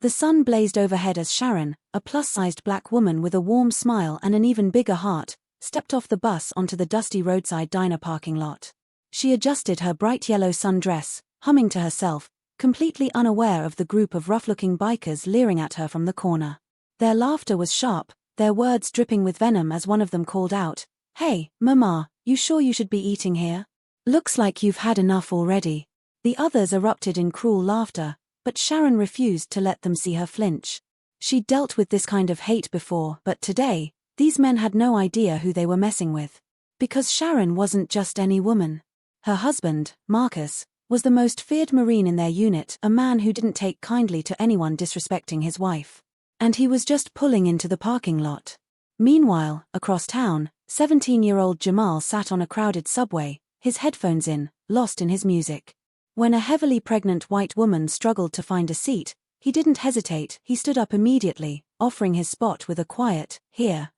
The sun blazed overhead as Sharon, a plus-sized black woman with a warm smile and an even bigger heart, stepped off the bus onto the dusty roadside diner parking lot. She adjusted her bright yellow sundress, humming to herself, completely unaware of the group of rough-looking bikers leering at her from the corner. Their laughter was sharp, their words dripping with venom as one of them called out, "Hey, Mama, you sure you should be eating here? Looks like you've had enough already." The others erupted in cruel laughter, but Sharon refused to let them see her flinch. She'd dealt with this kind of hate before, but today, these men had no idea who they were messing with. Because Sharon wasn't just any woman. Her husband, Marcus, was the most feared Marine in their unit, a man who didn't take kindly to anyone disrespecting his wife. And he was just pulling into the parking lot. Meanwhile, across town, 17-year-old Jamal sat on a crowded subway, his headphones in, lost in his music. When a heavily pregnant white woman struggled to find a seat, he didn't hesitate, he stood up immediately, offering his spot with a quiet, "Here,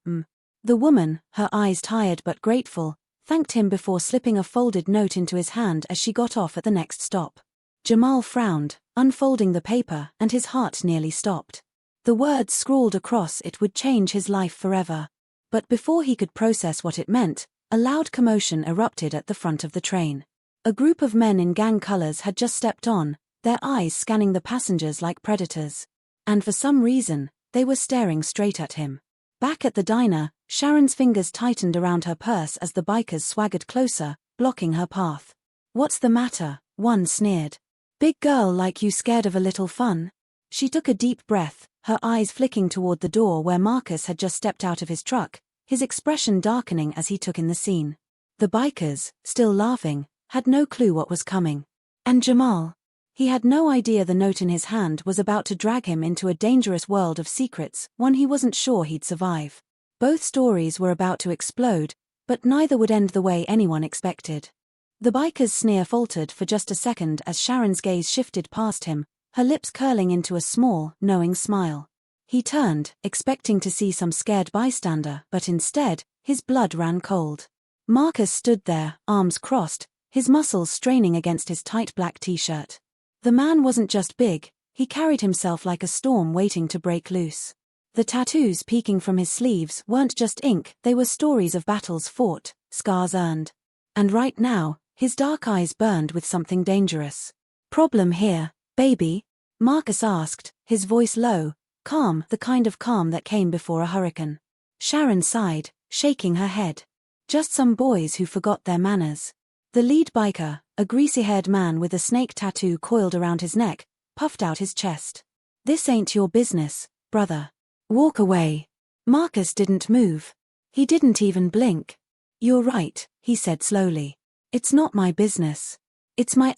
The woman, her eyes tired but grateful, thanked him before slipping a folded note into his hand as she got off at the next stop. Jamal frowned, unfolding the paper, and his heart nearly stopped. The words scrawled across it would change his life forever. But before he could process what it meant, a loud commotion erupted at the front of the train. A group of men in gang colors had just stepped on, their eyes scanning the passengers like predators. And for some reason, they were staring straight at him. Back at the diner, Sharon's fingers tightened around her purse as the bikers swaggered closer, blocking her path. "What's the matter?" one sneered. "Big girl like you scared of a little fun?" She took a deep breath, her eyes flicking toward the door where Marcus had just stepped out of his truck, his expression darkening as he took in the scene. The bikers, still laughing, had no clue what was coming. And Jamal? He had no idea the note in his hand was about to drag him into a dangerous world of secrets, one he wasn't sure he'd survive. Both stories were about to explode, but neither would end the way anyone expected. The biker's sneer faltered for just a second as Sharon's gaze shifted past him, her lips curling into a small, knowing smile. He turned, expecting to see some scared bystander, but instead, his blood ran cold. Marcus stood there, arms crossed, his muscles straining against his tight black t-shirt. The man wasn't just big, he carried himself like a storm waiting to break loose. The tattoos peeking from his sleeves weren't just ink, they were stories of battles fought, scars earned. And right now, his dark eyes burned with something dangerous. "Problem here, baby?" Marcus asked, his voice low, calm, the kind of calm that came before a hurricane. Sharon sighed, shaking her head. "Just some boys who forgot their manners." The lead biker, a greasy-haired man with a snake tattoo coiled around his neck, puffed out his chest. "This ain't your business, brother. Walk away." Marcus didn't move. He didn't even blink. "You're right," he said slowly. "It's not my business. It's my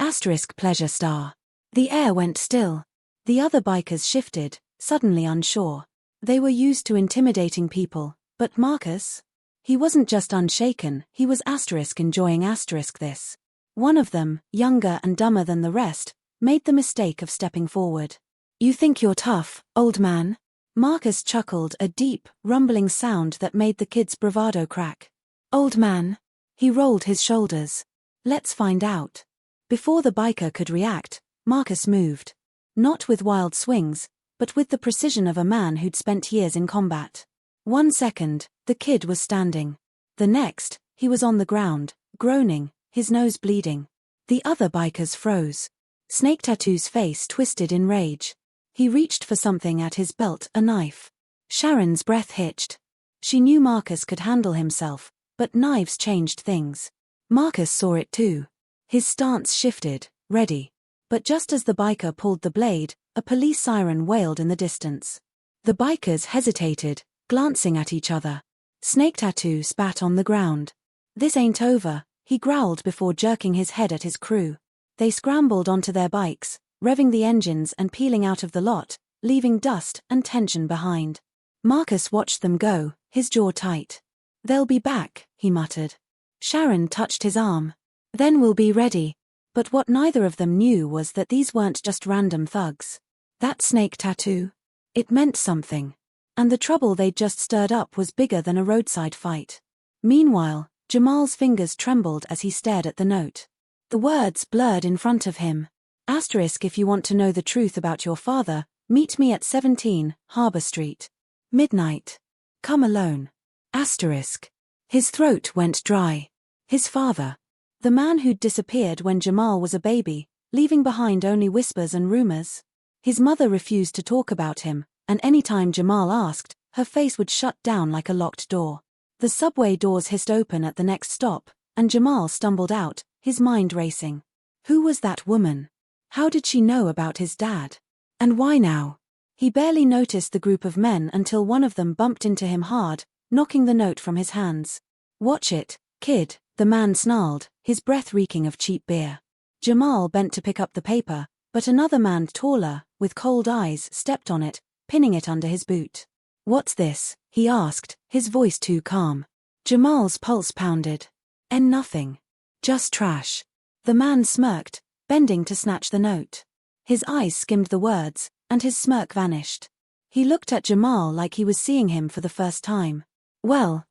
pleasure star." The air went still. The other bikers shifted, suddenly unsure. They were used to intimidating people, but Marcus? He wasn't just unshaken, he was enjoying this. One of them, younger and dumber than the rest, made the mistake of stepping forward. "You think you're tough, old man?" Marcus chuckled, a deep, rumbling sound that made the kid's bravado crack. "Old man?" He rolled his shoulders. "Let's find out." Before the biker could react, Marcus moved. Not with wild swings, but with the precision of a man who'd spent years in combat. 1 second, the kid was standing. The next, he was on the ground, groaning, his nose bleeding. The other bikers froze. Snake Tattoo's face twisted in rage. He reached for something at his belt, a knife. Sharon's breath hitched. She knew Marcus could handle himself, but knives changed things. Marcus saw it too. His stance shifted, ready. But just as the biker pulled the blade, a police siren wailed in the distance. The bikers hesitated, glancing at each other. Snake Tattoo spat on the ground. "This ain't over," he growled before jerking his head at his crew. They scrambled onto their bikes, revving the engines and peeling out of the lot, leaving dust and tension behind. Marcus watched them go, his jaw tight. "They'll be back," he muttered. Sharon touched his arm. "Then we'll be ready." But what neither of them knew was that these weren't just random thugs. That snake tattoo, it meant something. And the trouble they'd just stirred up was bigger than a roadside fight. Meanwhile, Jamal's fingers trembled as he stared at the note. The words blurred in front of him. Asterisk if you want to know the truth about your father, Meet me at 17, Harbor Street. Midnight. Come alone. Asterisk. His throat went dry. His father. The man who'd disappeared when Jamal was a baby, leaving behind only whispers and rumors. His mother refused to talk about him, and anytime Jamal asked, her face would shut down like a locked door. The subway doors hissed open at the next stop, and Jamal stumbled out, his mind racing. Who was that woman? How did she know about his dad? And why now? He barely noticed the group of men until one of them bumped into him hard, knocking the note from his hands. Watch it, kid, the man snarled, his breath reeking of cheap beer. Jamal bent to pick up the paper, but another man taller, with cold eyes, stepped on it, pinning it under his boot. What's this? He asked, his voice too calm. Jamal's pulse pounded. Nothing. Just trash. The man smirked, bending to snatch the note. His eyes skimmed the words, and his smirk vanished. He looked at Jamal like he was seeing him for the first time. Well,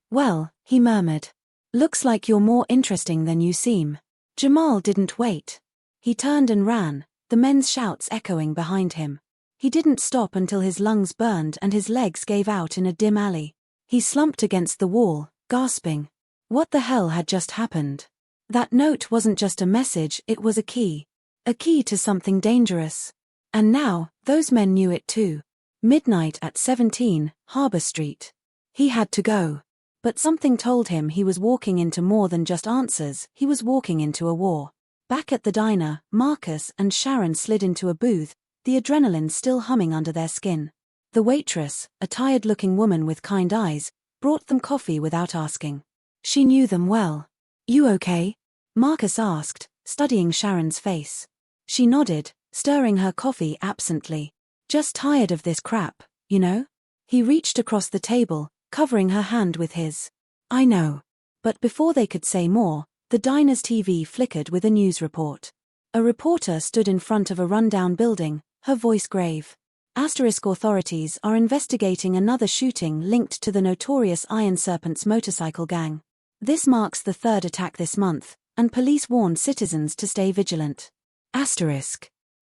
he murmured. Looks like you're more interesting than you seem. Jamal didn't wait. He turned and ran, the men's shouts echoing behind him. He didn't stop until his lungs burned and his legs gave out in a dim alley. He slumped against the wall, gasping. What the hell had just happened? That note wasn't just a message, it was a key. A key to something dangerous. And now, those men knew it too. Midnight at 17, Harbor Street. He had to go. But something told him he was walking into more than just answers, he was walking into a war. Back at the diner, Marcus and Sharon slid into a booth, the adrenaline still humming under their skin. The waitress, a tired-looking woman with kind eyes, brought them coffee without asking. She knew them well. You okay? Marcus asked, studying Sharon's face. She nodded, stirring her coffee absently. Just tired of this crap, you know? He reached across the table, covering her hand with his. I know. But before they could say more, the diner's TV flickered with a news report. A reporter stood in front of a rundown building, her voice grave. Authorities are investigating another shooting linked to the notorious Iron Serpent's motorcycle gang. This marks the third attack this month, and police warn citizens to stay vigilant.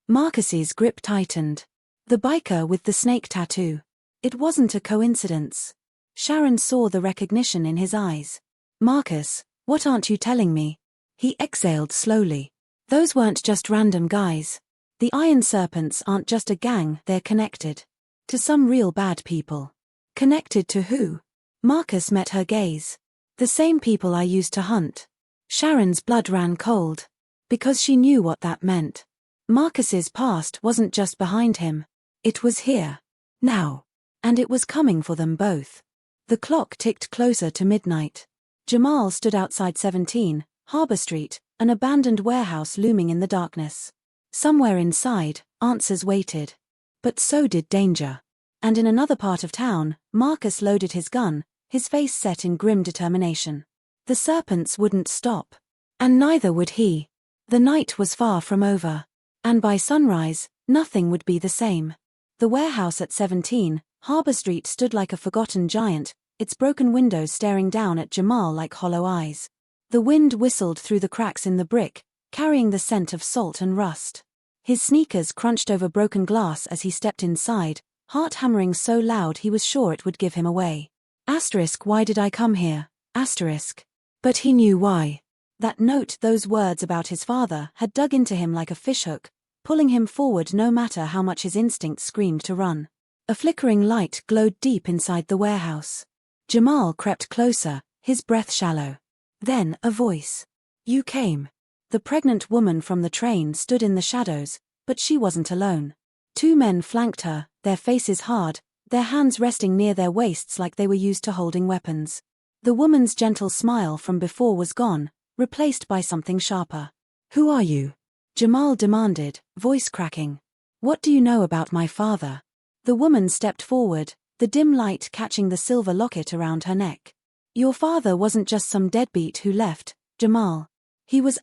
Marcus's grip tightened. The biker with the snake tattoo. It wasn't a coincidence. Sharon saw the recognition in his eyes. Marcus, what aren't you telling me? He exhaled slowly. Those weren't just random guys. The Iron Serpents aren't just a gang, they're connected. To some real bad people. Connected to who? Marcus met her gaze. The same people I used to hunt. Sharon's blood ran cold. Because she knew what that meant. Marcus's past wasn't just behind him. It was here. Now. And it was coming for them both. The clock ticked closer to midnight. Jamal stood outside 17, Harbor Street, an abandoned warehouse looming in the darkness. Somewhere inside, answers waited. But so did danger. And in another part of town, Marcus loaded his gun, his face set in grim determination. The serpents wouldn't stop. And neither would he. The night was far from over. And by sunrise, nothing would be the same. The warehouse at 17, Harbor Street stood like a forgotten giant, its broken windows staring down at Jamal like hollow eyes. The wind whistled through the cracks in the brick, carrying the scent of salt and rust. His sneakers crunched over broken glass as he stepped inside, heart hammering so loud he was sure it would give him away. Why did I come here? But he knew why. That note, those words about his father, had dug into him like a fishhook, pulling him forward no matter how much his instincts screamed to run. A flickering light glowed deep inside the warehouse. Jamal crept closer, his breath shallow. Then, a voice. You came. The pregnant woman from the train stood in the shadows, but she wasn't alone. Two men flanked her, their faces hard, their hands resting near their waists like they were used to holding weapons. The woman's gentle smile from before was gone, replaced by something sharper. Who are you? Jamal demanded, voice cracking. What do you know about my father? The woman stepped forward, the dim light catching the silver locket around her neck. Your father wasn't just some deadbeat who left, Jamal. He was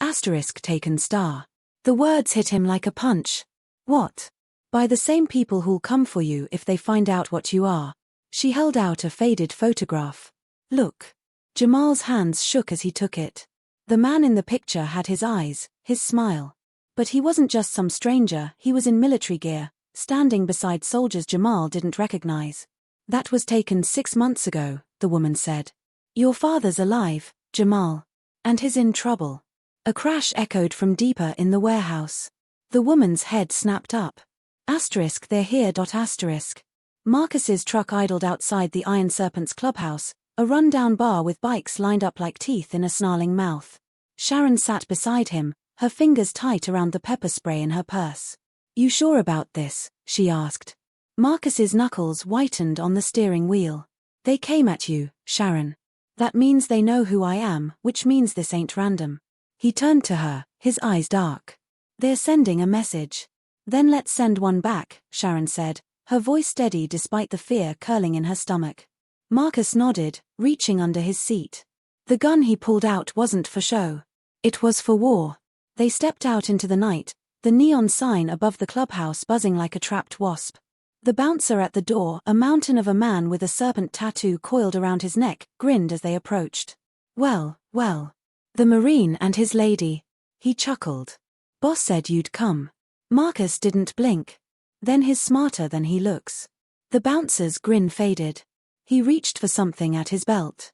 taken star. The words hit him like a punch. What? By the same people who'll come for you if they find out what you are. She held out a faded photograph. Look. Jamal's hands shook as he took it. The man in the picture had his eyes, his smile. But he wasn't just some stranger, he was in military gear, standing beside soldiers Jamal didn't recognize. That was taken 6 months ago, the woman said. Your father's alive, Jamal. And he's in trouble. A crash echoed from deeper in the warehouse. The woman's head snapped up. They're here. Marcus's truck idled outside the Iron Serpent's clubhouse, a run-down bar with bikes lined up like teeth in a snarling mouth. Sharon sat beside him, her fingers tight around the pepper spray in her purse. You sure about this? She asked. Marcus's knuckles whitened on the steering wheel. They came at you, Sharon. That means they know who I am, which means this ain't random. He turned to her, his eyes dark. They're sending a message. Then let's send one back, Sharon said, her voice steady despite the fear curling in her stomach. Marcus nodded, reaching under his seat. The gun he pulled out wasn't for show. It was for war. They stepped out into the night, the neon sign above the clubhouse buzzing like a trapped wasp. The bouncer at the door, a mountain of a man with a serpent tattoo coiled around his neck, grinned as they approached. Well, the Marine and his lady. He chuckled. Boss said you'd come. Marcus didn't blink. Then he's smarter than he looks. The bouncer's grin faded. He reached for something at his belt.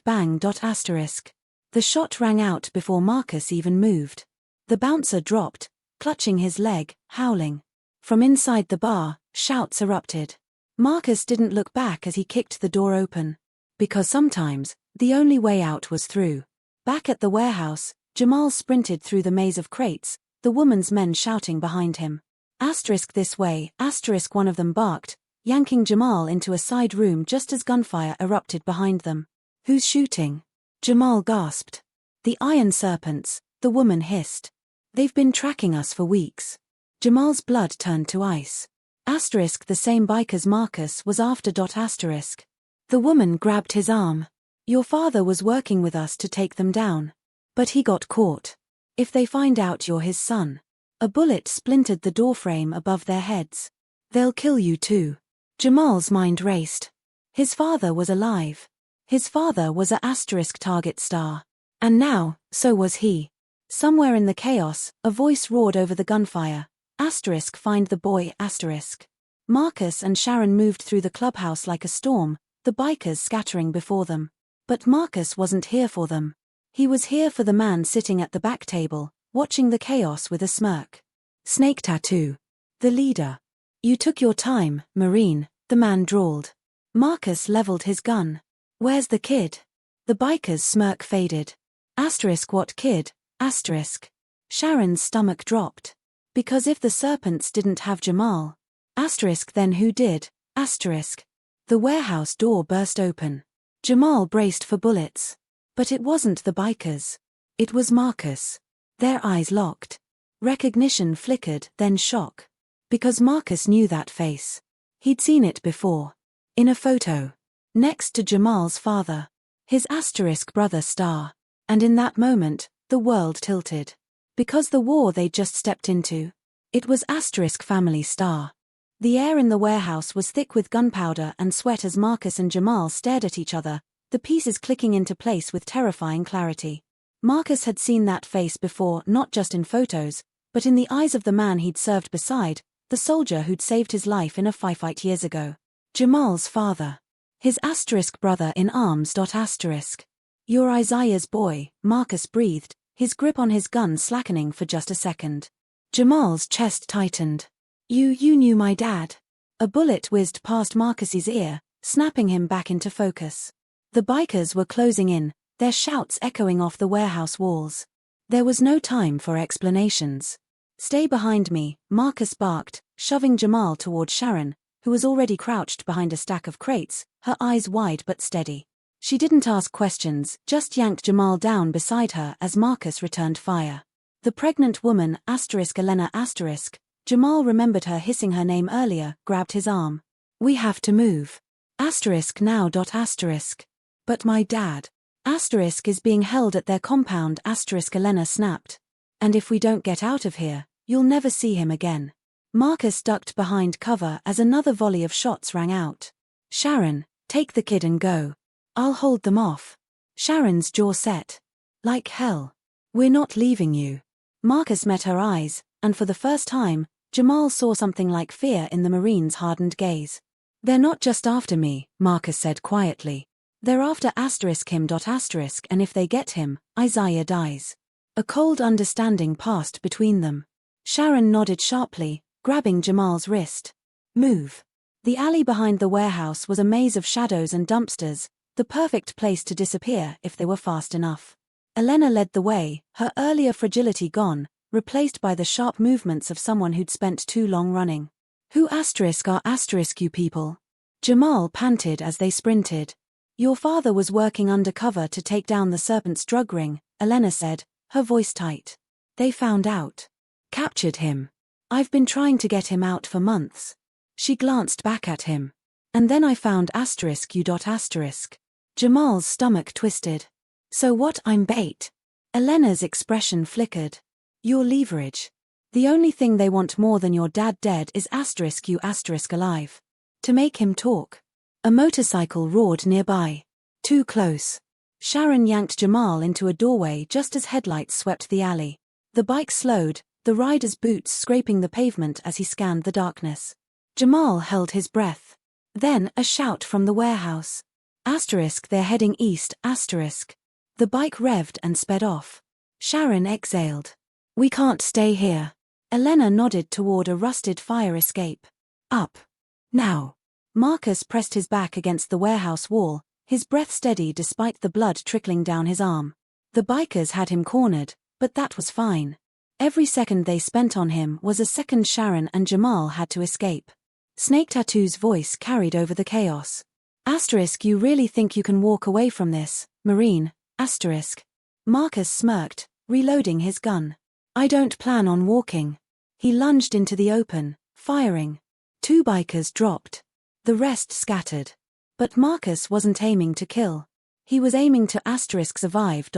Bang. The shot rang out before Marcus even moved. The bouncer dropped, clutching his leg, howling. From inside the bar, shouts erupted. Marcus didn't look back as he kicked the door open. Because sometimes, the only way out was through. Back at the warehouse, Jamal sprinted through the maze of crates, the woman's men shouting behind him. This way, one of them barked, yanking Jamal into a side room just as gunfire erupted behind them. Who's shooting? Jamal gasped. The Iron Serpents, the woman hissed. They've been tracking us for weeks. Jamal's blood turned to ice. The same bikers Marcus was after. The woman grabbed his arm. Your father was working with us to take them down. But he got caught. If they find out you're his son. A bullet splintered the doorframe above their heads. They'll kill you too. Jamal's mind raced. His father was alive. His father was a target star. And now, so was he. Somewhere in the chaos, a voice roared over the gunfire. Find the boy. Marcus and Sharon moved through the clubhouse like a storm, the bikers scattering before them. But Marcus wasn't here for them. He was here for the man sitting at the back table, watching the chaos with a smirk. Snake tattoo. The leader. You took your time, Marine, the man drawled. Marcus leveled his gun. Where's the kid? The biker's smirk faded. What kid? Sharon's stomach dropped. Because if the serpents didn't have Jamal. Then who did? The warehouse door burst open. Jamal braced for bullets. But it wasn't the bikers. It was Marcus. Their eyes locked. Recognition flickered, then shock. Because Marcus knew that face. He'd seen it before. In a photo. Next to Jamal's father. His brother Star. And in that moment, the world tilted. Because the war they'd just stepped into. It was family Star. The air in the warehouse was thick with gunpowder and sweat as Marcus and Jamal stared at each other, the pieces clicking into place with terrifying clarity. Marcus had seen that face before, not just in photos, but in the eyes of the man he'd served beside, the soldier who'd saved his life in a firefight years ago. Jamal's father. His brother in arms. You're Isaiah's boy, Marcus breathed, his grip on his gun slackening for just a second. Jamal's chest tightened. You knew my dad. A bullet whizzed past Marcus's ear, snapping him back into focus. The bikers were closing in, their shouts echoing off the warehouse walls. There was no time for explanations. Stay behind me, Marcus barked, shoving Jamal toward Sharon, who was already crouched behind a stack of crates, her eyes wide but steady. She didn't ask questions, just yanked Jamal down beside her as Marcus returned fire. The pregnant woman, Elena Jamal remembered her hissing her name earlier, grabbed his arm. We have to move. Now. But my dad. Is being held at their compound. Elena snapped. And if we don't get out of here, you'll never see him again. Marcus ducked behind cover as another volley of shots rang out. Sharon, take the kid and go. I'll hold them off. Sharon's jaw set. Like hell. We're not leaving you. Marcus met her eyes, and for the first time, Jamal saw something like fear in the Marine's hardened gaze. They're not just after me, Marcus said quietly. They're after him. And if they get him, Isaiah dies. A cold understanding passed between them. Sharon nodded sharply, grabbing Jamal's wrist. Move. The alley behind the warehouse was a maze of shadows and dumpsters, the perfect place to disappear if they were fast enough. Elena led the way, her earlier fragility gone, replaced by the sharp movements of someone who'd spent too long running. Who are you people? Jamal panted as they sprinted. Your father was working undercover to take down the Serpent's drug ring, Elena said, her voice tight. They found out. Captured him. I've been trying to get him out for months. She glanced back at him. And then I found you. Jamal's stomach twisted. So what? I'm bait. Elena's expression flickered. Your leverage. The only thing they want more than your dad dead is you alive. To make him talk. A motorcycle roared nearby. Too close. Sharon yanked Jamal into a doorway just as headlights swept the alley. The bike slowed, the rider's boots scraping the pavement as he scanned the darkness. Jamal held his breath. Then a shout from the warehouse. They're heading east, The bike revved and sped off. Sharon exhaled. We can't stay here. Elena nodded toward a rusted fire escape. Up. Now. Marcus pressed his back against the warehouse wall, his breath steady despite the blood trickling down his arm. The bikers had him cornered, but that was fine. Every second they spent on him was a second Sharon and Jamal had to escape. Snake Tattoo's voice carried over the chaos. You really think you can walk away from this, Marine, Marcus smirked, reloading his gun. I don't plan on walking. He lunged into the open, firing. 2 bikers dropped. The rest scattered. But Marcus wasn't aiming to kill. He was aiming to survive.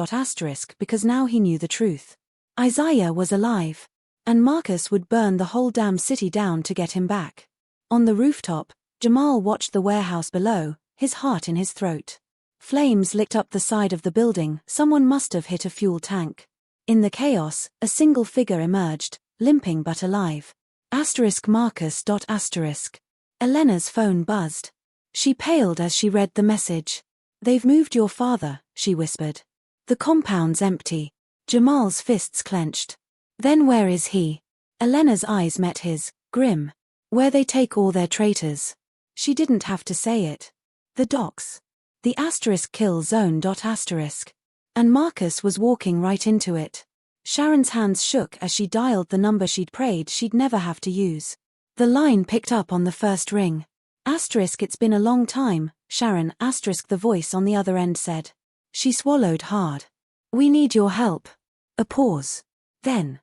Because now he knew the truth. Isaiah was alive. And Marcus would burn the whole damn city down to get him back. On the rooftop, Jamal watched the warehouse below, his heart in his throat. Flames licked up the side of the building, someone must have hit a fuel tank. In the chaos, a single figure emerged, limping but alive. Marcus. Elena's phone buzzed. She paled as she read the message. They've moved your father, she whispered. The compound's empty. Jamal's fists clenched. Then where is he? Elena's eyes met his, grim. Where they take all their traitors. She didn't have to say it. The docks. The kill zone. And Marcus was walking right into it. Sharon's hands shook as she dialed the number she'd prayed she'd never have to use. The line picked up on the first ring. It's been a long time, Sharon. The voice on the other end said. She swallowed hard. We need your help. A pause. Then.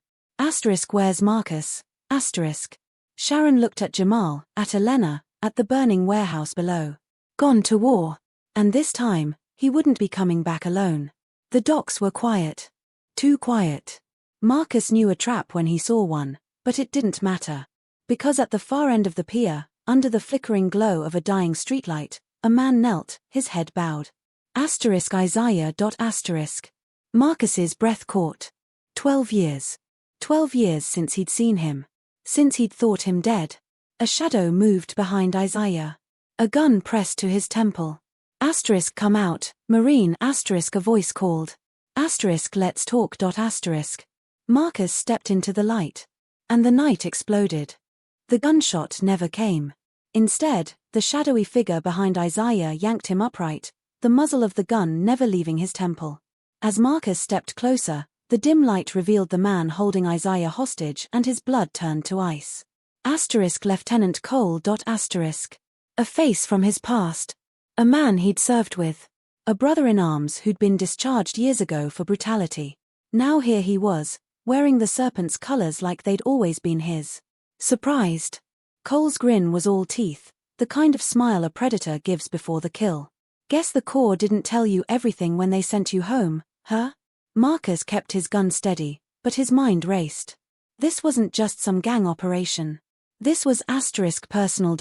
Where's Marcus? Sharon looked at Jamal, at Elena, at the burning warehouse below. Gone to war. And this time, he wouldn't be coming back alone. The docks were quiet. Too quiet. Marcus knew a trap when he saw one, but it didn't matter. Because at the far end of the pier, under the flickering glow of a dying streetlight, a man knelt, his head bowed. Isaiah. Marcus's breath caught. 12 years. 12 years since he'd seen him. Since he'd thought him dead. A shadow moved behind Isaiah. A gun pressed to his temple. Come out, Marine. A voice called. Let's talk. Marcus stepped into the light. And the night exploded. The gunshot never came. Instead, the shadowy figure behind Isaiah yanked him upright, the muzzle of the gun never leaving his temple. As Marcus stepped closer, the dim light revealed the man holding Isaiah hostage and his blood turned to ice. Lieutenant Cole. A face from his past. A man he'd served with. A brother-in-arms who'd been discharged years ago for brutality. Now here he was, wearing the Serpent's colors like they'd always been his. Surprised. Cole's grin was all teeth, the kind of smile a predator gives before the kill. Guess the Corps didn't tell you everything when they sent you home, huh? Marcus kept his gun steady, but his mind raced. This wasn't just some gang operation. This was personal.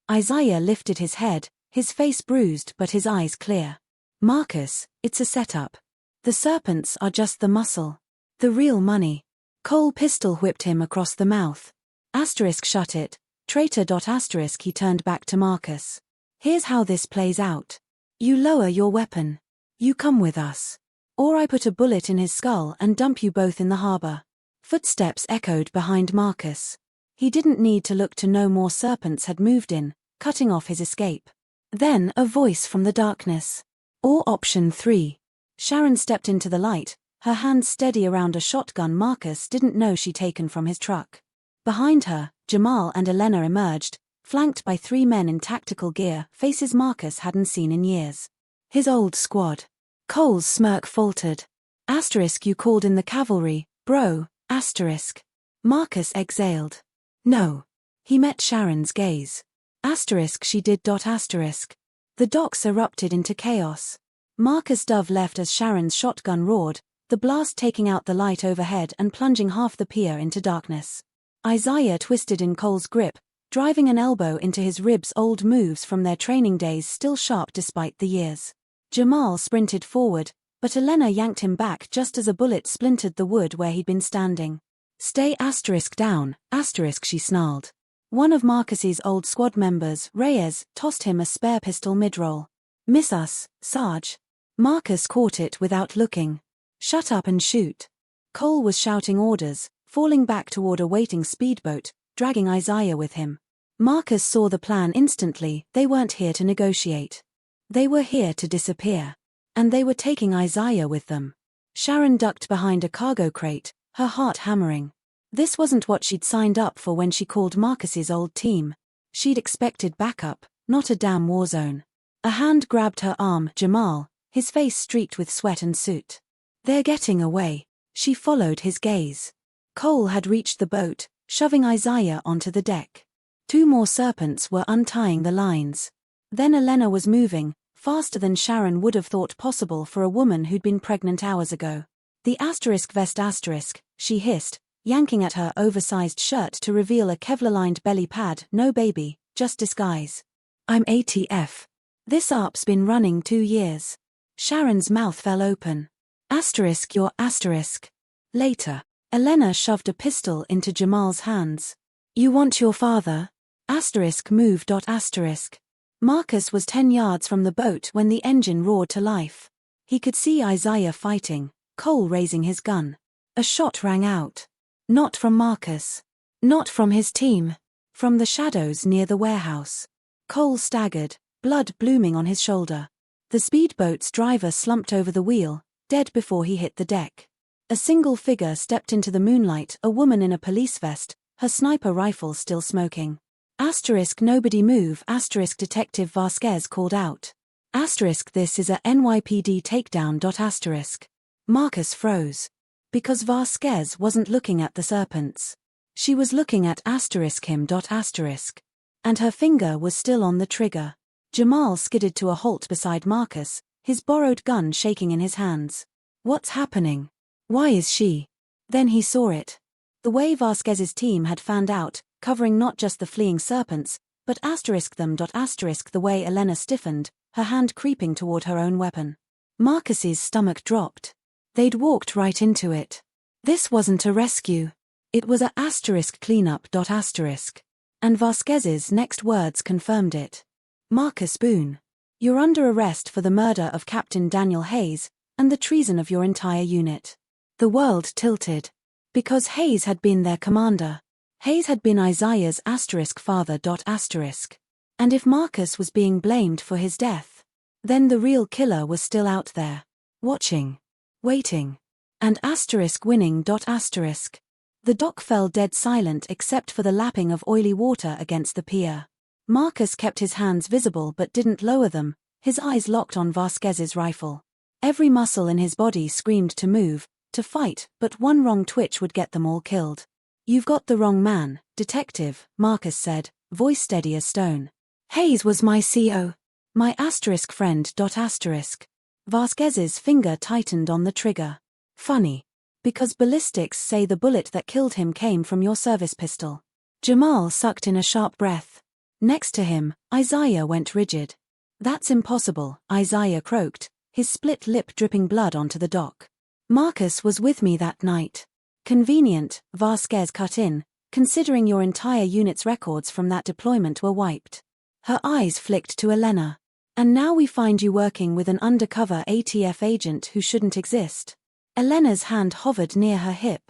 Isaiah lifted his head, his face bruised but his eyes clear. Marcus, it's a setup. The Serpents are just the muscle. The real money. Cole pistol whipped him across the mouth. Asterisk shut it. Traitor. Asterisk he turned back to Marcus. Here's how this plays out. You lower your weapon. You come with us. Or I put a bullet in his skull and dump you both in the harbor. Footsteps echoed behind Marcus. He didn't need to look to know more serpents had moved in, cutting off his escape. Then a voice from the darkness. Or option 3. Sharon stepped into the light, her hands steady around a shotgun Marcus didn't know she'd taken from his truck. Behind her, Jamal and Elena emerged, flanked by 3 men in tactical gear, faces Marcus hadn't seen in years. His old squad. Cole's smirk faltered. Asterisk you called in the cavalry, bro, asterisk. Marcus exhaled. No. He met Sharon's gaze. Asterisk she did. Asterisk. The docks erupted into chaos. Marcus dove left as Sharon's shotgun roared, the blast taking out the light overhead and plunging half the pier into darkness. Isaiah twisted in Cole's grip, driving an elbow into his ribs, old moves from their training days still sharp despite the years. Jamal sprinted forward, but Elena yanked him back just as a bullet splintered the wood where he'd been standing. Stay asterisk down, asterisk she snarled. One of Marcus's old squad members, Reyes, tossed him a spare pistol mid-roll. Miss us, Sarge. Marcus caught it without looking. Shut up and shoot. Cole was shouting orders, falling back toward a waiting speedboat, dragging Isaiah with him. Marcus saw the plan instantly. They weren't here to negotiate. They were here to disappear. And they were taking Isaiah with them. Sharon ducked behind a cargo crate, her heart hammering. This wasn't what she'd signed up for when she called Marcus's old team. She'd expected backup, not a damn war zone. A hand grabbed her arm, Jamal, his face streaked with sweat and soot. They're getting away. She followed his gaze. Cole had reached the boat, shoving Isaiah onto the deck. 2 more serpents were untying the lines. Then Elena was moving, faster than Sharon would have thought possible for a woman who'd been pregnant hours ago. The asterisk vest asterisk, she hissed, yanking at her oversized shirt to reveal a Kevlar-lined belly pad. No baby, just disguise. I'm ATF. This ARP's been running 2 years. Sharon's mouth fell open. Asterisk your asterisk. Later. Elena shoved a pistol into Jamal's hands. You want your father? Asterisk move. Asterisk. Marcus was 10 yards from the boat when the engine roared to life. He could see Isaiah fighting, Cole raising his gun. A shot rang out. Not from Marcus. Not from his team. From the shadows near the warehouse. Cole staggered, blood blooming on his shoulder. The speedboat's driver slumped over the wheel, dead before he hit the deck. A single figure stepped into the moonlight, a woman in a police vest, her sniper rifle still smoking. Asterisk nobody move, asterisk Detective Vasquez called out. Asterisk this is a NYPD takedown. Asterisk. Marcus froze. Because Vasquez wasn't looking at the serpents. She was looking at asterisk him. Asterisk. And her finger was still on the trigger. Jamal skidded to a halt beside Marcus, his borrowed gun shaking in his hands. What's happening? Why is she? Then he saw it. The way Vasquez's team had fanned out, covering not just the fleeing serpents, but asterisk them. Asterisk the way Elena stiffened, her hand creeping toward her own weapon. Marcus's stomach dropped. They'd walked right into it. This wasn't a rescue. It was a asterisk cleanup. Asterisk. And Vasquez's next words confirmed it. Marcus Boone. You're under arrest for the murder of Captain Daniel Hayes, and the treason of your entire unit. The world tilted. Because Hayes had been their commander. Hayes had been Isaiah's asterisk father. Asterisk. And if Marcus was being blamed for his death, then the real killer was still out there. Watching. Waiting. And asterisk winning. Asterisk. The dock fell dead silent except for the lapping of oily water against the pier. Marcus kept his hands visible but didn't lower them, his eyes locked on Vasquez's rifle. Every muscle in his body screamed to move, to fight, but one wrong twitch would get them all killed. You've got the wrong man, detective, Marcus said, voice steady as stone. Hayes was my CO. My asterisk friend. Asterisk. Vasquez's finger tightened on the trigger. Funny. Because ballistics say the bullet that killed him came from your service pistol. Jamal sucked in a sharp breath. Next to him, Isaiah went rigid. That's impossible, Isaiah croaked, his split lip dripping blood onto the dock. Marcus was with me that night. Convenient, Vasquez cut in, considering your entire unit's records from that deployment were wiped. Her eyes flicked to Elena. And now we find you working with an undercover ATF agent who shouldn't exist. Elena's hand hovered near her hip.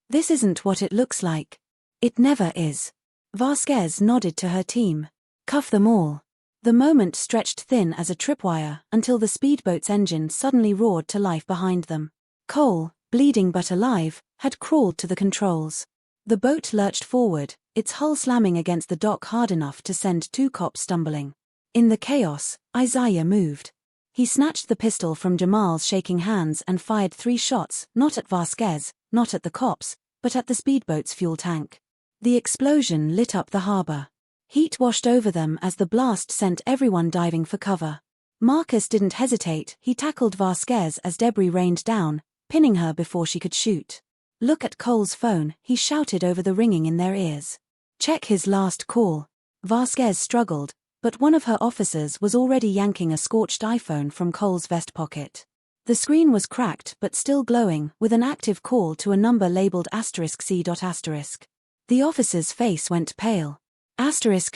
This isn't what it looks like. It never is. Vasquez nodded to her team. Cuff them all. The moment stretched thin as a tripwire until the speedboat's engine suddenly roared to life behind them. Cole, bleeding but alive, had crawled to the controls. The boat lurched forward, its hull slamming against the dock hard enough to send two cops stumbling. In the chaos, Isaiah moved. He snatched the pistol from Jamal's shaking hands and fired 3 shots, not at Vasquez, not at the cops, but at the speedboat's fuel tank. The explosion lit up the harbor. Heat washed over them as the blast sent everyone diving for cover. Marcus didn't hesitate, he tackled Vasquez as debris rained down, pinning her before she could shoot. Look at Cole's phone, he shouted over the ringing in their ears. Check his last call. Vasquez struggled, but one of her officers was already yanking a scorched iPhone from Cole's vest pocket. The screen was cracked but still glowing, with an active call to a number labeled *C. The officer's face went pale.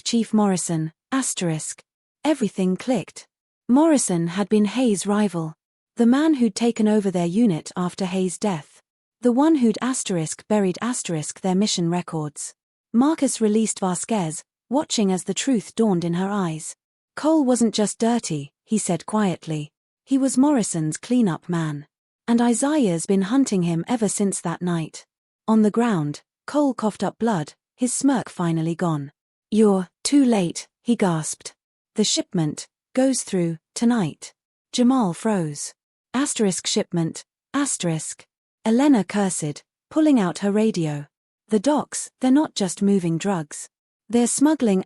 Chief Morrison, *. Everything clicked. Morrison had been Hayes' rival. The man who'd taken over their unit after Hayes' death. The one who'd buried their mission records. Marcus released Vasquez, watching as the truth dawned in her eyes. Cole wasn't just dirty, he said quietly. He was Morrison's cleanup man. And Isaiah's been hunting him ever since that night. On the ground, Cole coughed up blood, his smirk finally gone. You're too late, he gasped. The shipment goes through tonight. Jamal froze. Shipment, Elena cursed, pulling out her radio. The docks, they're not just moving drugs. They're smuggling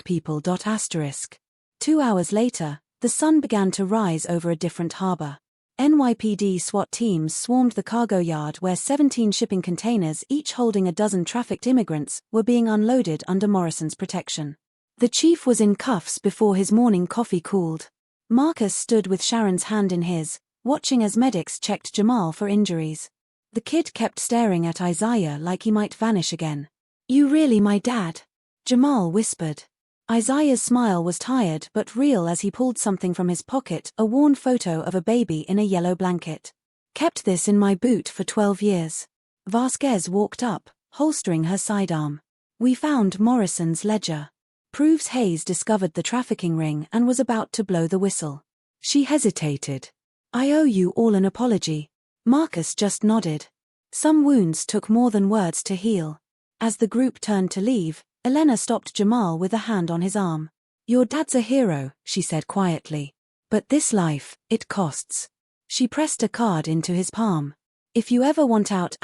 people. 2 hours later, the sun began to rise over a different harbor. NYPD SWAT teams swarmed the cargo yard where 17 shipping containers, each holding a dozen trafficked immigrants, were being unloaded under Morrison's protection. The chief was in cuffs before his morning coffee cooled. Marcus stood with Sharon's hand in his, watching as medics checked Jamal for injuries. The kid kept staring at Isaiah like he might vanish again. You really my dad? Jamal whispered. Isaiah's smile was tired but real as he pulled something from his pocket, a worn photo of a baby in a yellow blanket. Kept this in my boot for 12 years. Vasquez walked up, holstering her sidearm. We found Morrison's ledger. Proves Hayes discovered the trafficking ring and was about to blow the whistle. She hesitated. I owe you all an apology. Marcus just nodded. Some wounds took more than words to heal. As the group turned to leave, Elena stopped Jamal with a hand on his arm. Your dad's a hero, she said quietly. But this life, it costs. She pressed a card into his palm. If you ever want out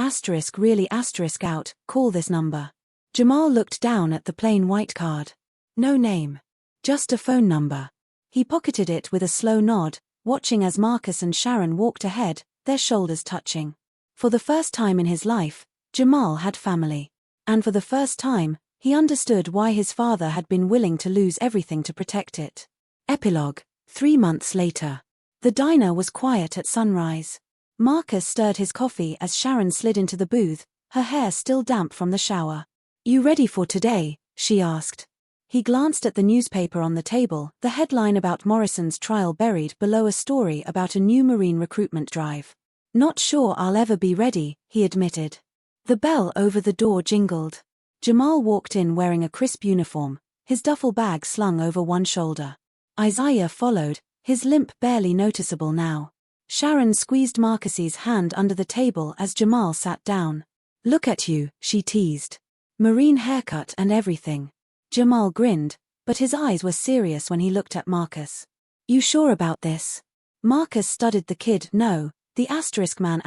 out, call this number. Jamal looked down at the plain white card. No name. Just a phone number. He pocketed it with a slow nod, watching as Marcus and Sharon walked ahead, their shoulders touching. For the first time in his life, Jamal had family. And for the first time, he understood why his father had been willing to lose everything to protect it. Epilogue. 3 months later. The diner was quiet at sunrise. Marcus stirred his coffee as Sharon slid into the booth, her hair still damp from the shower. You ready for today? She asked. He glanced at the newspaper on the table, the headline about Morrison's trial buried below a story about a new Marine recruitment drive. Not sure I'll ever be ready, he admitted. The bell over the door jingled. Jamal walked in wearing a crisp uniform, his duffel bag slung over one shoulder. Isaiah followed, his limp barely noticeable now. Sharon squeezed Marcus's hand under the table as Jamal sat down. Look at you, she teased. Marine haircut and everything. Jamal grinned, but his eyes were serious when he looked at Marcus. You sure about this? Marcus studied the kid, no, the man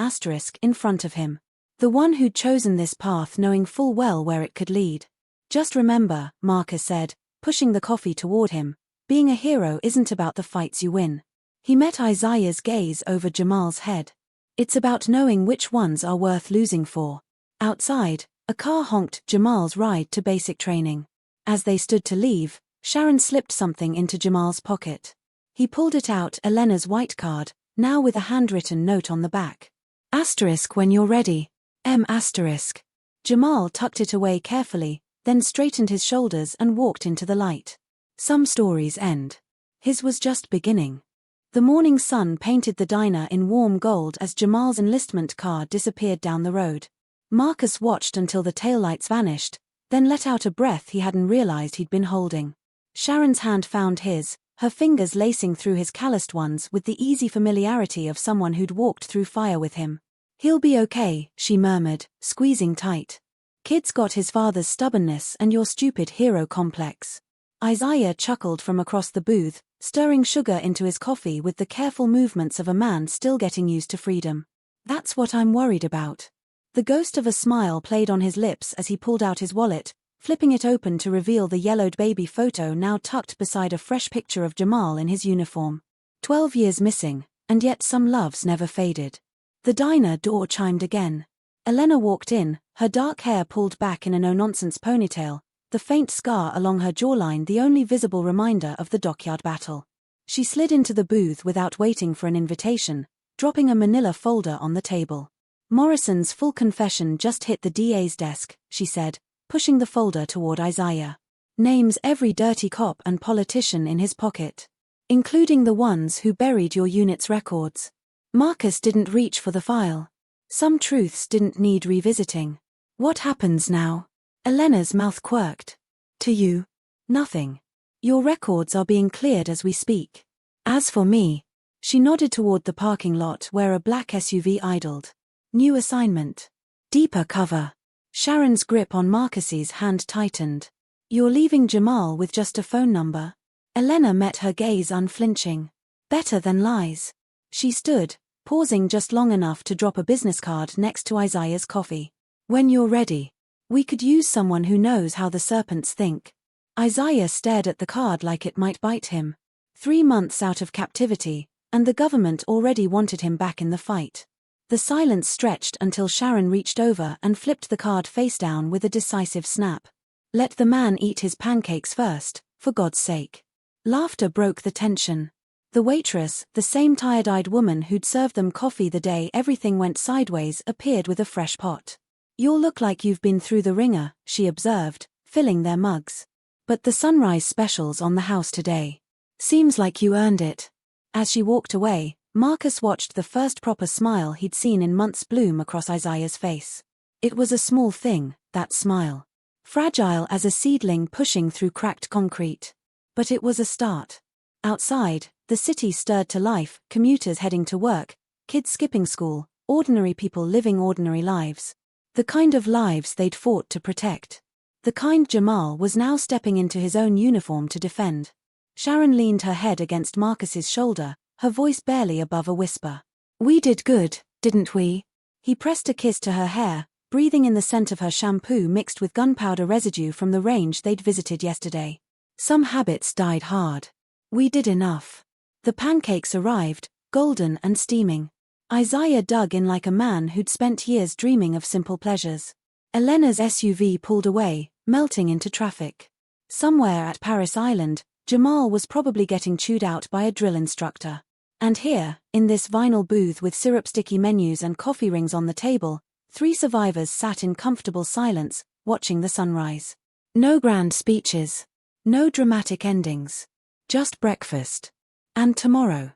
in front of him. The one who'd chosen this path knowing full well where it could lead. Just remember, Marcus said, pushing the coffee toward him, being a hero isn't about the fights you win. He met Isaiah's gaze over Jamal's head. It's about knowing which ones are worth losing for. Outside, a car honked Jamal's ride to basic training. As they stood to leave, Sharon slipped something into Jamal's pocket. He pulled it out, Elena's white card, now with a handwritten note on the back. When you're ready. M***. Jamal tucked it away carefully, then straightened his shoulders and walked into the light. Some stories end. His was just beginning. The morning sun painted the diner in warm gold as Jamal's enlistment car disappeared down the road. Marcus watched until the taillights vanished, then let out a breath he hadn't realized he'd been holding. Sharon's hand found his, her fingers lacing through his calloused ones with the easy familiarity of someone who'd walked through fire with him. "He'll be okay," she murmured, squeezing tight. "Kid's got his father's stubbornness and your stupid hero complex." Isaiah chuckled from across the booth, stirring sugar into his coffee with the careful movements of a man still getting used to freedom. "That's what I'm worried about." The ghost of a smile played on his lips as he pulled out his wallet, flipping it open to reveal the yellowed baby photo now tucked beside a fresh picture of Jamal in his uniform. 12 years missing, and yet some loves never faded. The diner door chimed again. Elena walked in, her dark hair pulled back in a no-nonsense ponytail, the faint scar along her jawline the only visible reminder of the dockyard battle. She slid into the booth without waiting for an invitation, dropping a manila folder on the table. "Morrison's full confession just hit the DA's desk," she said, pushing the folder toward Isaiah. "Names every dirty cop and politician in his pocket, including the ones who buried your unit's records." Marcus didn't reach for the file. Some truths didn't need revisiting. "What happens now?" Elena's mouth quirked. "To you? Nothing. Your records are being cleared as we speak. As for me," she nodded toward the parking lot where a black SUV idled. "New assignment. Deeper cover." Sharon's grip on Marcus's hand tightened. "You're leaving Jamal with just a phone number?" Elena met her gaze unflinching. "Better than lies." She stood, pausing just long enough to drop a business card next to Isaiah's coffee. "When you're ready. We could use someone who knows how the serpents think." Isaiah stared at the card like it might bite him. 3 months out of captivity, and the government already wanted him back in the fight. The silence stretched until Sharon reached over and flipped the card face down with a decisive snap. "Let the man eat his pancakes first, for God's sake." Laughter broke the tension. The waitress, the same tired-eyed woman who'd served them coffee the day everything went sideways, appeared with a fresh pot. "You'll look like you've been through the ringer," she observed, filling their mugs. "But the sunrise special's on the house today. Seems like you earned it." As she walked away, Marcus watched the first proper smile he'd seen in months bloom across Isaiah's face. It was a small thing, that smile. Fragile as a seedling pushing through cracked concrete. But it was a start. Outside, the city stirred to life, commuters heading to work, kids skipping school, ordinary people living ordinary lives. The kind of lives they'd fought to protect. The kind Jamal was now stepping into his own uniform to defend. Sharon leaned her head against Marcus's shoulder, her voice barely above a whisper. "We did good, didn't we?" He pressed a kiss to her hair, breathing in the scent of her shampoo mixed with gunpowder residue from the range they'd visited yesterday. "Some habits died hard. We did enough." The pancakes arrived, golden and steaming. Isaiah dug in like a man who'd spent years dreaming of simple pleasures. Elena's SUV pulled away, melting into traffic. Somewhere at Paris Island, Jamal was probably getting chewed out by a drill instructor. And here, in this vinyl booth with syrup-sticky menus and coffee rings on the table, 3 survivors sat in comfortable silence, watching the sunrise. No grand speeches. No dramatic endings. Just breakfast. And tomorrow.